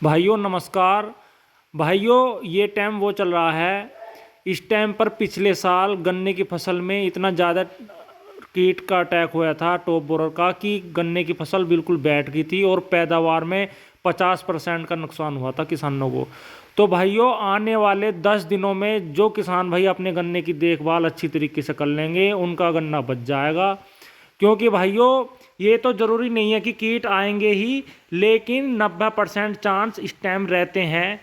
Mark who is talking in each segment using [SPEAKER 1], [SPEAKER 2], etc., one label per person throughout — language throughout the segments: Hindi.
[SPEAKER 1] भाइयों नमस्कार। भाइयों ये टाइम वो चल रहा है, इस टाइम पर पिछले साल गन्ने की फसल में इतना ज़्यादा कीट का अटैक हुआ था टॉप बोरर का कि गन्ने की फसल बिल्कुल बैठ गई थी और पैदावार में 50% का नुकसान हुआ था किसानों को। तो भाइयों आने वाले 10 दिनों में जो किसान भाई अपने गन्ने की देखभाल अच्छी तरीके से कर लेंगे उनका गन्ना बच जाएगा। क्योंकि भाइयों ये तो ज़रूरी नहीं है कि कीट आएंगे ही, लेकिन 90% चांस इस टाइम रहते हैं।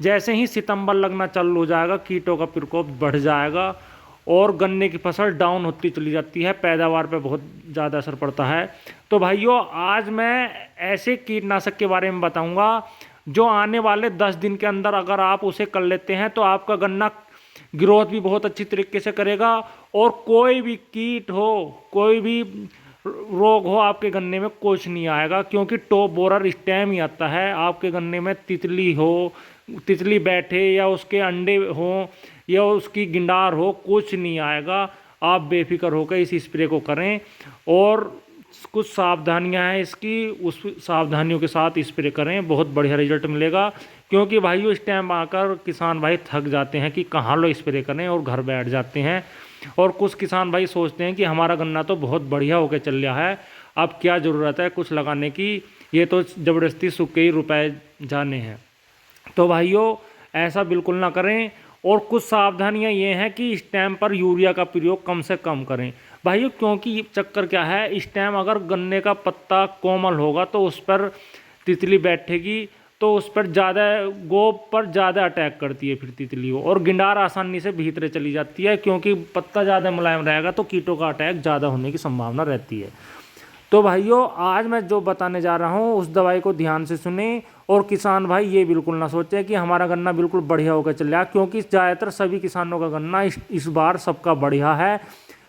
[SPEAKER 1] जैसे ही सितंबर लगना चालू हो जाएगा कीटों का प्रकोप बढ़ जाएगा और गन्ने की फसल डाउन होती चली जाती है, पैदावार पे बहुत ज़्यादा असर पड़ता है। तो भाइयों आज मैं ऐसे कीटनाशक के बारे में बताऊंगा जो आने वाले 10 दिन के अंदर अगर आप उसे कर लेते हैं तो आपका गन्ना ग्रोथ भी बहुत अच्छी तरीके से करेगा और कोई भी कीट हो, कोई भी रोग हो, आपके गन्ने में कुछ नहीं आएगा। क्योंकि टॉप बोरर इस टाइम ही आता है आपके गन्ने में तितली हो, तितली बैठे या उसके अंडे हो या उसकी गिंडार हो, कुछ नहीं आएगा। आप बेफिक्र होकर इस स्प्रे को करें और कुछ सावधानियां हैं इसकी, उस सावधानियों के साथ स्प्रे करें, बहुत बढ़िया रिजल्ट मिलेगा। क्योंकि भाइयों इस टाइम आकर किसान भाई थक जाते हैं कि कहाँ लो स्प्रे करें और घर बैठ जाते हैं। और कुछ किसान भाई सोचते हैं कि हमारा गन्ना तो बहुत बढ़िया होकर चल रहा है, अब क्या ज़रूरत है कुछ लगाने की, ये तो ज़बरदस्ती सूखे ही रुपए जाने हैं। तो भाइयों ऐसा बिल्कुल ना करें। और कुछ सावधानियां ये हैं कि इस टाइम पर यूरिया का प्रयोग कम से कम करें भाइयों। क्योंकि चक्कर क्या है, इस टाइम अगर गन्ने का पत्ता कोमल होगा तो उस पर तितली बैठेगी, तो उस पर ज़्यादा गोब पर ज़्यादा अटैक करती है फिर तितली हो, और गिंडार आसानी से भीतरे चली जाती है। क्योंकि पत्ता ज़्यादा मुलायम रहेगा तो कीटों का अटैक ज़्यादा होने की संभावना रहती है। तो भाइयों आज मैं जो बताने जा रहा हूँ उस दवाई को ध्यान से सुने। और किसान भाई ये बिल्कुल ना सोचे कि हमारा गन्ना बिल्कुल बढ़िया होकर चल रहा है, क्योंकि ज़्यादातर सभी किसानों का गन्ना इस बार सबका बढ़िया है।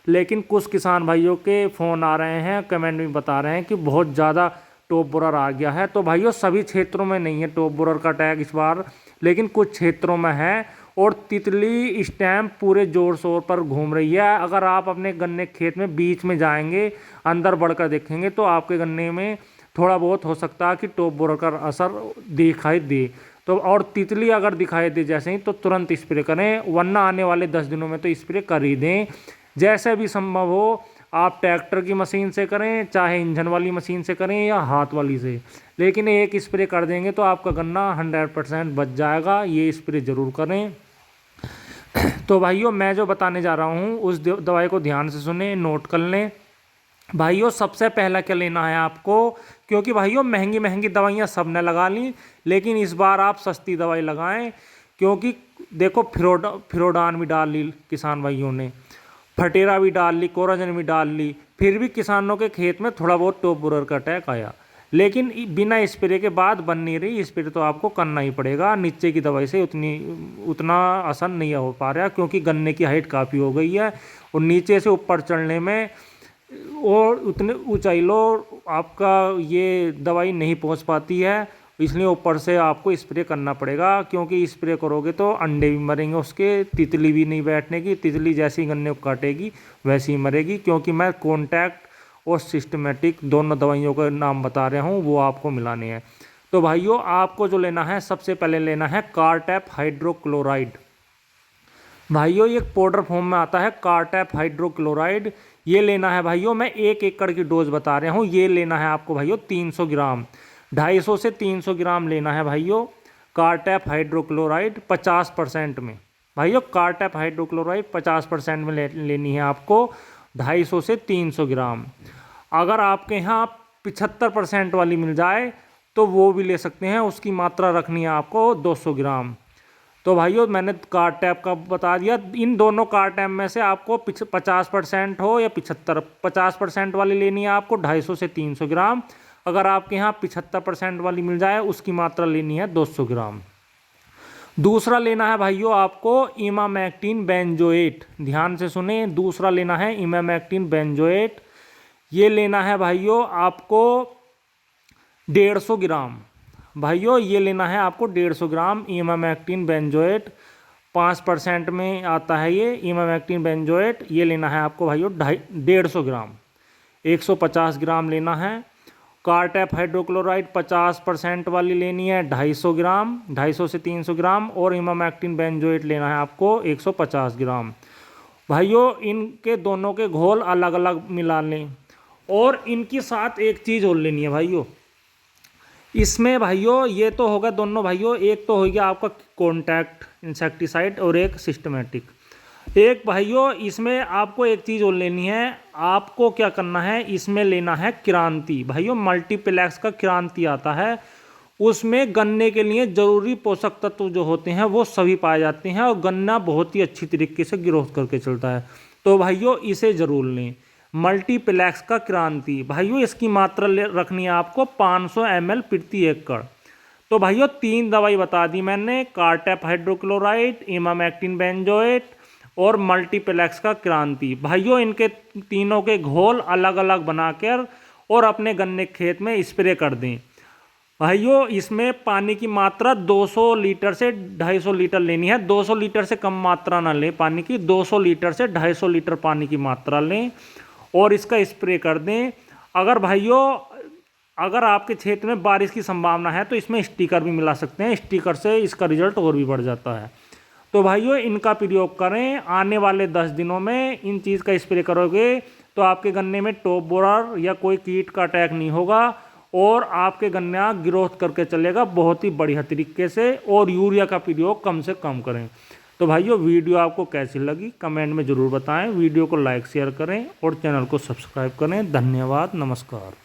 [SPEAKER 1] लेकिन कुछ किसान भाइयों के फ़ोन आ रहे हैं, कमेंट में बता रहे हैं कि बहुत ज़्यादा टॉप बोरर आ गया है। तो भाइयों सभी क्षेत्रों में नहीं है टॉप बोरर का अटैक इस बार, लेकिन कुछ क्षेत्रों में है। और तितली इस टाइम पूरे जोर शोर पर घूम रही है। अगर आप अपने गन्ने खेत में बीच में जाएंगे, अंदर बढ़कर देखेंगे तो आपके गन्ने में थोड़ा बहुत हो सकता है कि टॉप बोरर का असर दिखाई दे। तो और तितली अगर दिखाई दे जैसे ही तो तुरंत स्प्रे करें, वरना आने वाले 10 दिनों में तो स्प्रे कर ही दें। जैसे भी संभव हो आप ट्रैक्टर की मशीन से करें, चाहे इंजन वाली मशीन से करें या हाथ वाली से, लेकिन एक स्प्रे कर देंगे तो आपका गन्ना 100% बच जाएगा। ये स्प्रे ज़रूर करें। तो भाइयों मैं जो बताने जा रहा हूँ उस दवाई को ध्यान से सुने, नोट कर लें। भाइयों सबसे पहला क्या लेना है आपको, क्योंकि भाइयों महंगी महंगी दवाइयाँ सब ने लगा ली, लेकिन इस बार आप सस्ती दवाई लगाएं। क्योंकि देखो फिरोडान भी डाल ली किसान भाइयों ने, फटेरा भी डाल ली, कोराजन भी डाल ली, फिर भी किसानों के खेत में थोड़ा बहुत टॉप बोरर का अटैक आया। लेकिन बिना स्प्रे के बाद बन नहीं रही, स्प्रे तो आपको करना ही पड़ेगा। नीचे की दवाई से उतना असर नहीं हो पा रहा, क्योंकि गन्ने की हाइट काफ़ी हो गई है और नीचे से ऊपर चढ़ने में और उतने ऊंचाई लो आपका ये दवाई नहीं पहुंच पाती है, इसलिए ऊपर से आपको स्प्रे करना पड़ेगा। क्योंकि स्प्रे करोगे तो अंडे भी मरेंगे उसके, तितली भी नहीं बैठने की, तितली जैसे ही गन्ने को काटेगी वैसे ही मरेगी। क्योंकि मैं कॉन्टैक्ट और सिस्टमेटिक दोनों दवाइयों का नाम बता रहा हूँ, वो आपको मिलाने हैं। तो भाइयों आपको जो लेना है सबसे पहले लेना है कार्टैप हाइड्रोक्लोराइड। भाइयों ये पाउडर फॉर्म में आता है कार्टैप हाइड्रोक्लोराइड, ये लेना है भाइयों। मैं 1 एकड़ की डोज बता रहा हूँ, ये लेना है आपको भाइयों 300 ग्राम, 250 से 300 ग्राम लेना है भाइयों। कार्टैप हाइड्रोक्लोराइड 50% में, भाइयों कार्टैप हाइड्रोक्लोराइड 50% में लेनी है आपको, 250 से 300 ग्राम। अगर आपके यहाँ 75% वाली मिल जाए तो वो भी ले सकते हैं, उसकी मात्रा रखनी है आपको 200 ग्राम। तो भाइयों मैंने कार्टैप का बता दिया। इन दोनों कार्टैप में से आपको 50% हो या 50% वाली लेनी है आपको 250 से 300 ग्राम। अगर आपके यहाँ 75% वाली मिल जाए उसकी मात्रा लेनी है 200 ग्राम। दूसरा लेना है भाइयों आपको इमामेक्टिन बेंजोएट, ध्यान से सुने, दूसरा लेना है इमामेक्टिन बेंजोएट। ये लेना है भाइयों आपको 150 ग्राम। भाइयों ये लेना है आपको 150 ग्राम इमामेक्टिन बेंजोएट, 5% में आता है ये इमामेक्टिन बेंजोएट। ये लेना है आपको भाइयों 150 ग्राम, 150 ग्राम लेना है। कार्टैप हाइड्रोक्लोराइड 50% वाली लेनी है 250 ग्राम, 250 से 300 ग्राम। और इमामेक्टिन बेंजोएट लेना है आपको 150 ग्राम। भाइयों इनके दोनों के घोल अलग अलग मिला लें। और इनके साथ एक चीज़ और लेनी है भाइयों, इसमें भाइयों ये तो होगा दोनों भाइयों, एक तो हो गया आपका कॉन्टैक्ट इंसेक्टिसाइड और एक सिस्टमेटिक। एक भाइयों इसमें आपको एक चीज़ और लेनी है, आपको क्या करना है, इसमें लेना है क्रांति। भाइयों मल्टीप्लेक्स का क्रांति आता है, उसमें गन्ने के लिए ज़रूरी पोषक तत्व जो होते हैं वो सभी पाए जाते हैं और गन्ना बहुत ही अच्छी तरीके से ग्रोथ करके चलता है। तो भाइयों इसे ज़रूर लें, मल्टीप्लेक्स का क्रांति। भाइयों इसकी मात्रा रखनी है आपको 500 ml प्रति एकड़। तो भाइयों 3 दवाई बता दी मैंने, कार्टैप हाइड्रोक्लोराइड, इमामेक्टिन बेंजोएट और मल्टीप्लेक्स का क्रांति। भाइयों इनके तीनों के घोल अलग अलग बनाकर और अपने गन्ने खेत में स्प्रे कर दें। भाइयों इसमें पानी की मात्रा 200 लीटर से 250 लीटर लेनी है, 200 लीटर से कम मात्रा ना लें पानी की, 200 लीटर से 250 लीटर पानी की मात्रा लें और इसका स्प्रे कर दें। अगर भाइयों अगर आपके क्षेत्र में बारिश की संभावना है तो इसमें स्टिकर भी मिला सकते हैं, स्टिकर से इसका रिजल्ट और भी बढ़ जाता है। तो भाइयों इनका प्रयोग करें, आने वाले 10 दिनों में इन चीज़ का स्प्रे करोगे तो आपके गन्ने में टॉप बोरर या कोई कीट का अटैक नहीं होगा और आपके गन्ना ग्रोथ करके चलेगा बहुत ही बढ़िया तरीके से। और यूरिया का प्रयोग कम से कम करें। तो भाइयों वीडियो आपको कैसी लगी कमेंट में ज़रूर बताएं, वीडियो को लाइक शेयर करें और चैनल को सब्सक्राइब करें। धन्यवाद, नमस्कार।